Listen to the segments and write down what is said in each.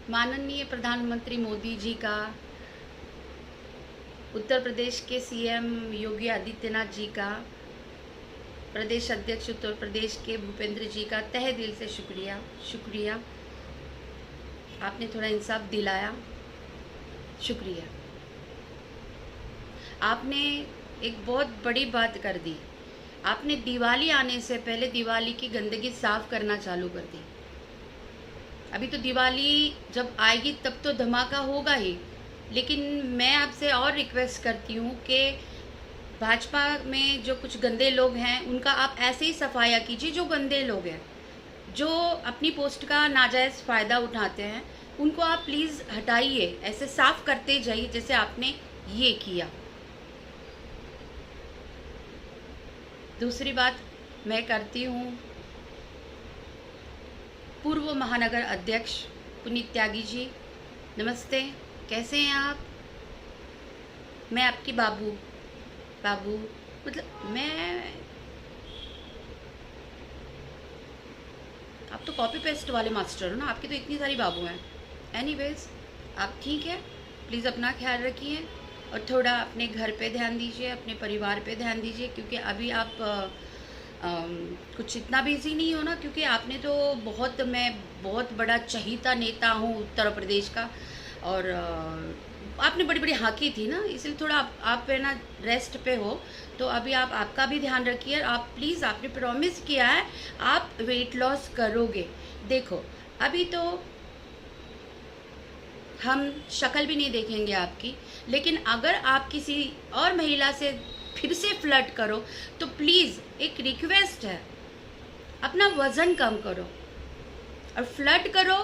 माननीय प्रधानमंत्री मोदी जी का, उत्तर प्रदेश के सीएम योगी आदित्यनाथ जी का, प्रदेश अध्यक्ष उत्तर प्रदेश के भूपेंद्र जी का तहे दिल से शुक्रिया। आपने थोड़ा इंसाफ दिलाया, शुक्रिया। आपने एक बहुत बड़ी बात कर दी। आपने दिवाली आने से पहले दिवाली की गंदगी साफ करना चालू कर दी। अभी तो दिवाली जब आएगी तब तो धमाका होगा ही, लेकिन मैं आपसे और रिक्वेस्ट करती हूँ कि भाजपा में जो कुछ गंदे लोग हैं उनका आप ऐसे ही सफाया कीजिए। जो गंदे लोग हैं, जो अपनी पोस्ट का नाजायज़ फ़ायदा उठाते हैं, उनको आप प्लीज़ हटाइए। ऐसे साफ करते जाइए जैसे आपने ये किया। दूसरी बात मैं करती हूँ, पूर्व महानगर अध्यक्ष पुनीत त्यागी जी, नमस्ते, कैसे हैं आप? मैं आपकी बाबू मतलब आप तो कॉपी पेस्ट वाले मास्टर हो ना, आपकी तो इतनी सारी बाबू हैं। एनीवेज, आप ठीक है, प्लीज़ अपना ख्याल रखिए और थोड़ा अपने घर पे ध्यान दीजिए, अपने परिवार पे ध्यान दीजिए, क्योंकि अभी आप कुछ इतना बिजी नहीं हो ना, क्योंकि आपने तो मैं बहुत बड़ा चहीता नेता हूँ उत्तर प्रदेश का, और आपने बड़ी बड़ी हाँकी थी ना, इसलिए थोड़ा आप है ना रेस्ट पे हो। तो अभी आप आपका भी ध्यान रखिए। आप प्लीज़, आपने प्रॉमिस किया है आप वेट लॉस करोगे। देखो, अभी तो हम शक्ल भी नहीं देखेंगे आपकी, लेकिन अगर आप किसी और महिला से फिर से फ्लर्ट करो तो प्लीज़, एक रिक्वेस्ट है, अपना वज़न कम करो। और फ्लर्ट करो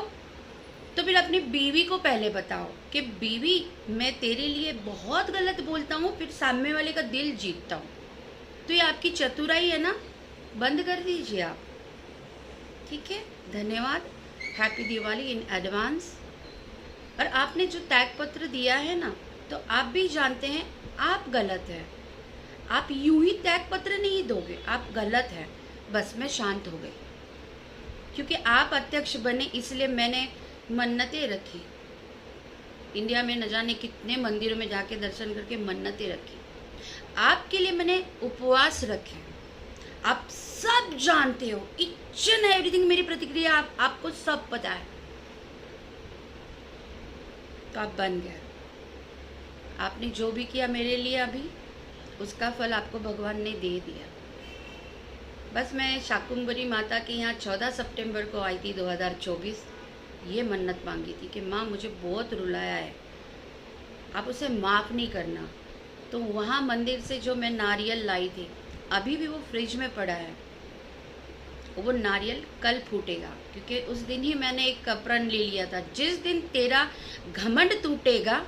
तो फिर अपनी बीवी को पहले बताओ कि बीवी, मैं तेरे लिए बहुत गलत बोलता हूँ, फिर सामने वाले का दिल जीतता हूँ। तो ये आपकी चतुराई है ना, बंद कर दीजिए आप। ठीक है, धन्यवाद, हैप्पी दिवाली इन एडवांस। और आपने जो त्याग पत्र दिया है ना, तो आप भी जानते हैं आप गलत हैं। आप यूं ही त्याग पत्र नहीं दोगे, आप गलत हैं। बस मैं शांत हो गई, क्योंकि आप अध्यक्ष बने इसलिए मैंने मन्नतें रखी। इंडिया में न जाने कितने मंदिरों में जाके दर्शन करके मन्नतें रखी। आपके लिए मैंने उपवास रखे। आप सब जानते हो, ईच एंड एवरीथिंग, मेरी प्रतिक्रिया आपको सब पता है। तो आप बन गए। आपने जो भी किया मेरे लिए, अभी उसका फल आपको भगवान ने दे दिया। बस मैं शाकुंभरी माता के यहाँ 14 सितंबर को आई थी 2024। ये मन्नत मांगी थी कि माँ, मुझे बहुत रुलाया है, आप उसे माफ़ नहीं करना। तो वहाँ मंदिर से जो मैं नारियल लाई थी, अभी भी वो फ्रिज में पड़ा है। वो नारियल कल फूटेगा, क्योंकि उस दिन ही मैंने एक प्रण ले लिया था, जिस दिन तेरा घमंड टूटेगा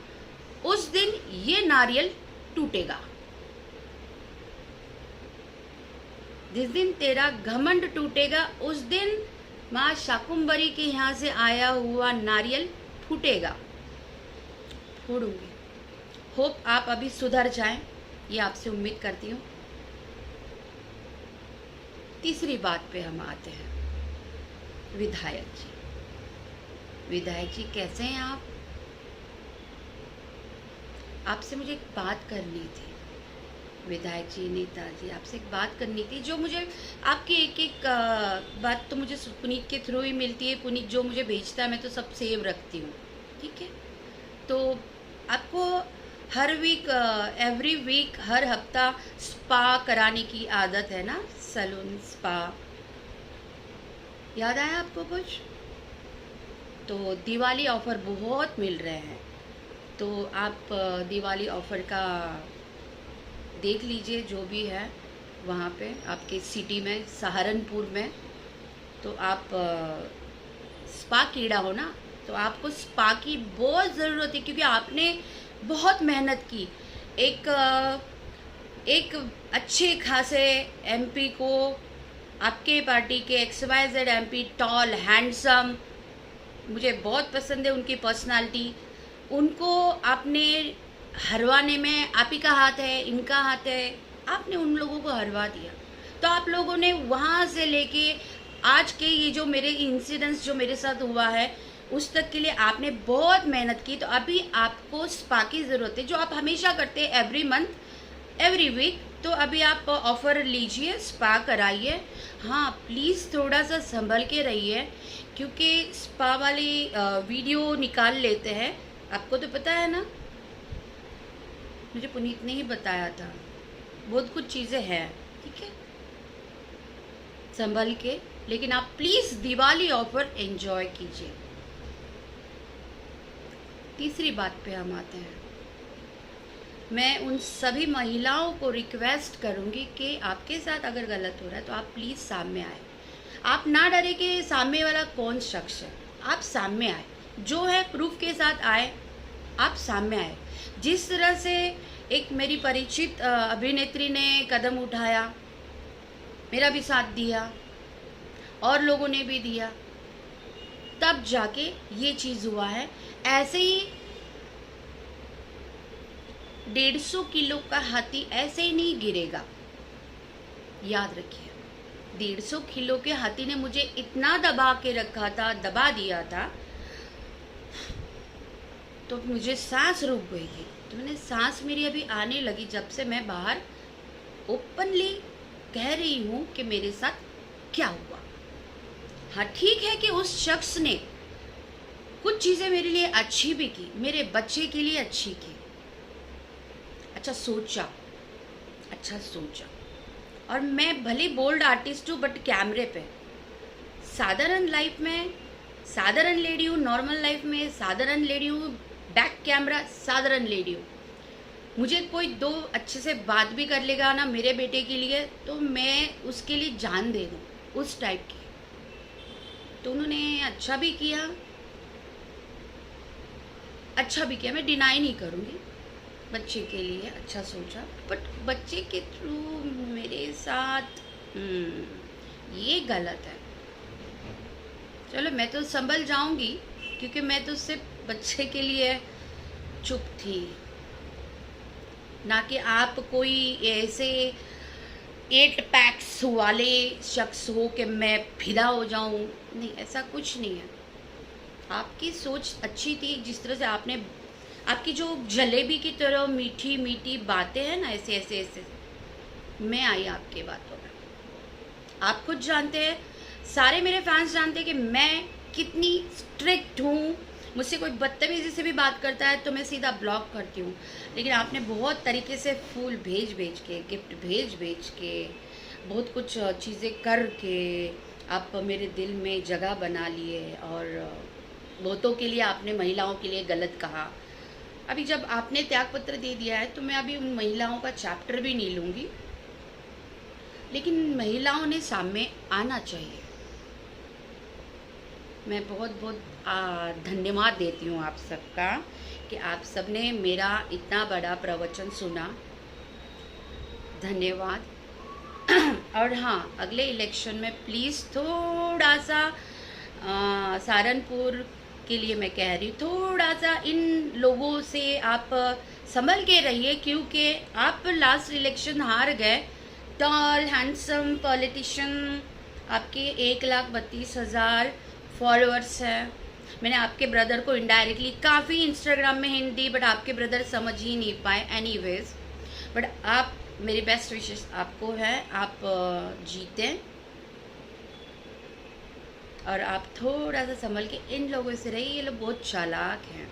उस दिन ये नारियल टूटेगा। जिस दिन तेरा घमंड टूटेगा उस दिन माँ शाकुंभरी के यहाँ से आया हुआ नारियल फूटेगा, फोड़ूंगी। होप आप अभी सुधर जाएं, ये आपसे उम्मीद करती हूँ। तीसरी बात पे हम आते हैं, विधायक जी। विधायक जी, कैसे हैं आप? आपसे मुझे एक बात करनी थी विधायक जी, नेताजी, आपसे एक बात करनी थी। जो मुझे आपकी एक बात तो मुझे पुनीत के थ्रू ही मिलती है। पुनीत जो मुझे भेजता है मैं तो सब सेव रखती हूँ, ठीक है? तो आपको हर वीक, एवरी वीक, हर हफ्ता स्पा कराने की आदत है ना, सैलून स्पा। याद आया आपको कुछ? तो दिवाली ऑफर बहुत मिल रहे हैं, तो आप दिवाली ऑफर का देख लीजिए, जो भी है वहाँ पे आपके सिटी में, सहारनपुर में। तो आप स्पा कीड़ा हो ना, तो आपको स्पा की बहुत ज़रूरत है, क्योंकि आपने बहुत मेहनत की। एक अच्छे खासे एमपी को, आपके पार्टी के XYZ एमपी, टॉल, हैंडसम, मुझे बहुत पसंद है उनकी पर्सनालिटी, उनको आपने हरवाने में आप ही का हाथ है, इनका हाथ है, आपने उन लोगों को हरवा दिया। तो आप लोगों ने वहाँ से लेके आज के ये जो मेरे इंसिडेंट्स जो मेरे साथ हुआ है, उस तक के लिए आपने बहुत मेहनत की, तो अभी आपको स्पा की ज़रूरत है, जो आप हमेशा करते हैं एवरी मंथ एवरी वीक। तो अभी आप ऑफ़र लीजिए, स्पा कराइए। हाँ प्लीज़ थोड़ा सा संभल के रहिए, क्योंकि स्पा वाली वीडियो निकाल लेते हैं, आपको तो पता है ना, मुझे पुनीत ने ही बताया था। बहुत कुछ चीज़ें हैं, ठीक है, संभल के। लेकिन आप प्लीज़ दिवाली ऑफर एंजॉय कीजिए। तीसरी बात पे हम आते हैं। मैं उन सभी महिलाओं को रिक्वेस्ट करूंगी कि आपके साथ अगर गलत हो रहा है तो आप प्लीज़ सामने आए। आप ना डरे कि सामने वाला कौन शख्स है, आप सामने आए, जो है प्रूफ के साथ आए, आप सामने आए। जिस तरह से एक मेरी परिचित अभिनेत्री ने कदम उठाया, मेरा भी साथ दिया और लोगों ने भी दिया, तब जाके ये चीज़ हुआ है। ऐसे ही 150 किलो का हाथी ऐसे ही नहीं गिरेगा, याद रखिए। 150 किलो के हाथी ने मुझे इतना दबा के रखा था, दबा दिया था, तो मुझे सांस रुक गई थी। तो मैंने सांस मेरी अभी आने लगी जब से मैं बाहर ओपनली कह रही हूँ कि मेरे साथ क्या हुआ। हाँ ठीक है कि उस शख्स ने कुछ चीज़ें मेरे लिए अच्छी भी की, मेरे बच्चे के लिए अच्छी की, अच्छा सोचा। और मैं भले बोल्ड आर्टिस्ट हूँ, बट कैमरे पे साधारण लाइफ में साधारण लेडी हूँ, नॉर्मल लाइफ में साधारण लेडी हूँ, बैक कैमरा साधारण लेडी हूँ। मुझे कोई दो अच्छे से बात भी कर लेगा ना मेरे बेटे के लिए, तो मैं उसके लिए जान दे दूँ, उस टाइप की। तो उन्होंने अच्छा भी किया, मैं डिनाई नहीं करूँगी, बच्चे के लिए अच्छा सोचा, बट बच्चे के थ्रू मेरे साथ ये गलत है। चलो मैं तो संभल जाऊंगी, क्योंकि मैं तो सिर्फ बच्चे के लिए चुप थी, ना कि आप कोई ऐसे 8 पैक्स वाले शख्स हो कि मैं फिदा हो जाऊं। नहीं, ऐसा कुछ नहीं है। आपकी सोच अच्छी थी, जिस तरह से आपने, आपकी जो जलेबी की तरह मीठी मीठी बातें हैं ना, ऐसे ऐसे ऐसे मैं आई आपके बातों में। आप खुद जानते हैं, सारे मेरे फैंस जानते हैं कि मैं कितनी स्ट्रिक्ट हूँ। मुझसे कोई बदतमीजी से भी बात करता है तो मैं सीधा ब्लॉक करती हूँ। लेकिन आपने बहुत तरीके से फूल भेज के, गिफ्ट भेज के, बहुत कुछ चीज़ें करके आप मेरे दिल में जगह बना लिए, और बहुतों के लिए आपने महिलाओं के लिए गलत कहा। अभी जब आपने त्यागपत्र दे दिया है तो मैं अभी उन महिलाओं का चैप्टर भी नहीं लूँगी, लेकिन महिलाओं ने सामने आना चाहिए। मैं बहुत बहुत धन्यवाद देती हूँ आप सबका कि आप सबने मेरा इतना बड़ा प्रवचन सुना, धन्यवाद। और हाँ, अगले इलेक्शन में प्लीज़ थोड़ा सा सहारनपुर के लिए मैं कह रही हूँ, थोड़ा सा इन लोगों से आप संभल के रहिए, क्योंकि आप लास्ट इलेक्शन हार गए। टॉल हैंडसम पॉलिटिशियन, आपके 1,32,000 फॉलोअर्स हैं। मैंने आपके ब्रदर को इनडायरेक्टली काफ़ी इंस्टाग्राम में हिंट दी, बट आपके ब्रदर समझ ही नहीं पाए। एनीवेज, बट आप, मेरी बेस्ट विशेस आपको है, आप जीतें, और आप थोड़ा सा संभल के इन लोगों से रहिए। ये लोग बहुत चालाक हैं,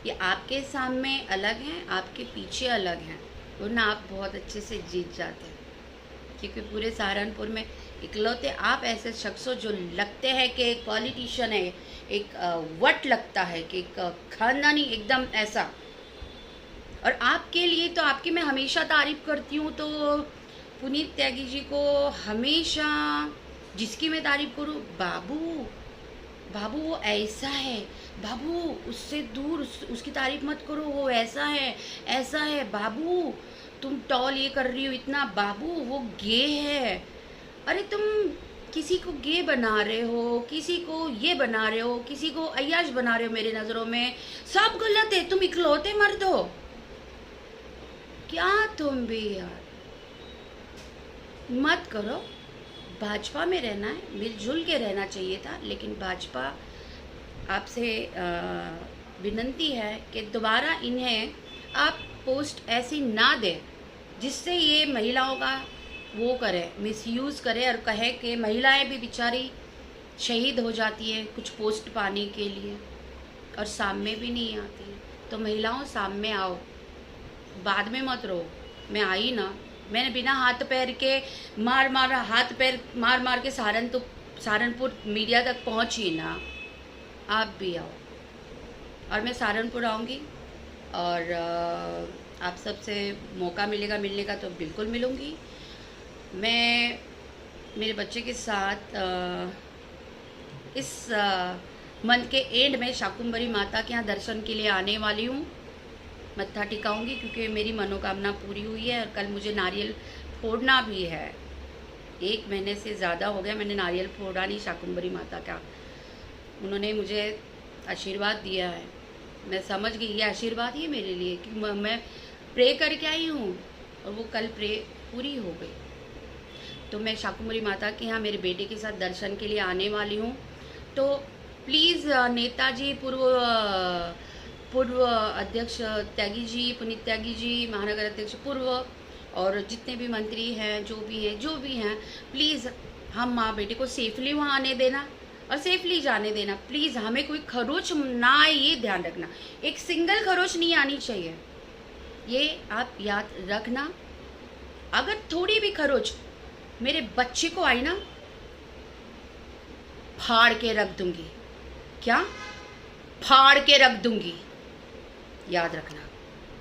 ये आपके सामने अलग हैं, आपके पीछे अलग हैं, वरना आप बहुत अच्छे से जीत जाते हैं। क्योंकि पूरे सहारनपुर में इकलौते आप ऐसे शख्स हो जो लगते हैं कि एक पॉलिटिशियन है, एक वट लगता है कि एक खानदानी एकदम ऐसा। और आपके लिए तो आपकी मैं हमेशा तारीफ़ करती हूँ, तो पुनीत त्यागी जी को हमेशा जिसकी मैं तारीफ़ करूँ, बाबू वो ऐसा है, बाबू उससे दूर, उसकी तारीफ़ मत करो, वो ऐसा है, बाबू तुम टॉल ये कर रही हो इतना, बाबू वो गे है। अरे तुम किसी को गे बना रहे हो, किसी को ये बना रहे हो, किसी को अय्याश बना रहे हो, मेरे नज़रों में सब गलत है। तुम इकलौते मर्द हो क्या? तुम भी यार मत करो। भाजपा में रहना है, मिलजुल के रहना चाहिए था, लेकिन भाजपा आपसे विनती है कि दोबारा इन्हें आप पोस्ट ऐसी ना दें जिससे ये महिलाओं का वो करे, मिसयूज़ करे और कहे कि महिलाएं भी बेचारी शहीद हो जाती है कुछ पोस्ट पाने के लिए और सामने भी नहीं आती। तो महिलाओं सामने आओ, बाद में मत रहो। मैं आई ना, मैंने बिना हाथ पैर के हाथ पैर मार के सहारनपुर मीडिया तक पहुंची ना। आप भी आओ और मैं सहारनपुर आऊँगी और आप सबसे मौका मिलेगा मिलने का तो बिल्कुल मिलूँगी। मैं मेरे बच्चे के साथ इस मंथ के एंड में शाकुंभरी माता के यहाँ दर्शन के लिए आने वाली हूँ। मत्था टिकाऊंगी क्योंकि मेरी मनोकामना पूरी हुई है और कल मुझे नारियल फोड़ना भी है। 1 महीने से ज़्यादा हो गया मैंने नारियल फोड़ा नहीं शाकुंभरी माता का। उन्होंने मुझे आशीर्वाद दिया है, मैं समझ गई ये आशीर्वाद ही है मेरे लिए कि मैं प्रे करके आई हूँ और वो कल प्रे पूरी हो गई। तो मैं शाकुंभरी माता के यहाँ मेरे बेटे के साथ दर्शन के लिए आने वाली हूँ। तो प्लीज़ नेताजी पूर्व अध्यक्ष त्यागी जी, पुनीत त्यागी जी, महानगर अध्यक्ष पूर्व और जितने भी मंत्री हैं जो भी हैं प्लीज़ हम माँ बेटे को सेफली वहाँ आने देना और सेफली जाने देना। प्लीज़ हमें कोई खरोच ना आए ये ध्यान रखना, एक सिंगल खरोच नहीं आनी चाहिए, ये आप याद रखना। अगर थोड़ी भी खरोच मेरे बच्चे को आई ना, फाड़ के रख दूंगी। क्या? फाड़ के रख दूंगी, याद रखना।